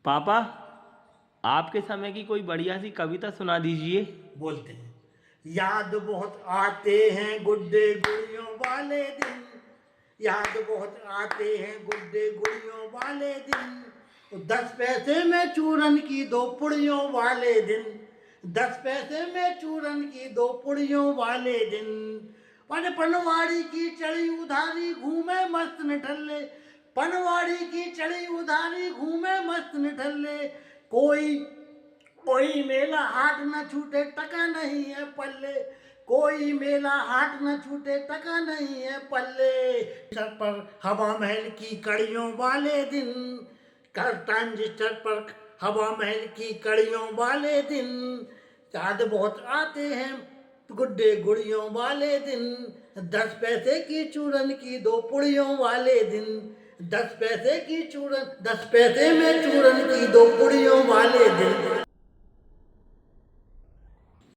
पापा, आपके समय की कोई बढ़िया सी कविता सुना दीजिए। बोलते हैं, याद बहुत आते हैं गुड्डे गुड़ियों वाले दिन, याद बहुत आते हैं गुड्डे गुड़ियों वाले दिन, 10 पैसे में चूरन की 2 पुड़ियों वाले दिन, 10 पैसे में चूरन की 2 पुड़ियों वाले दिन, पनवाड़ी की चढ़ी उधारी घूमे मस्त निठल्ले, पनवाड़ी की चढ़ी उधारी घूमे मस्त निठल्ले, कोई मेला हाट न छूटे टका नहीं है पल्ले, कोई मेला हाट न छूटे टका नहीं है पल्ले, सर पर हवा महल की कड़ियों वाले दिन, ट्रांजिस्टर पर हवा महल की कड़ियों वाले दिन, याद बहुत आते हैं गुड्डे गुड़ियों वाले दिन, 10 पैसे की चूरन की 2 पुड़ियों वाले दिन, 10 पैसे की चूरन 10 पैसे में चूरन की 2 पुड़ियों वाले दिन।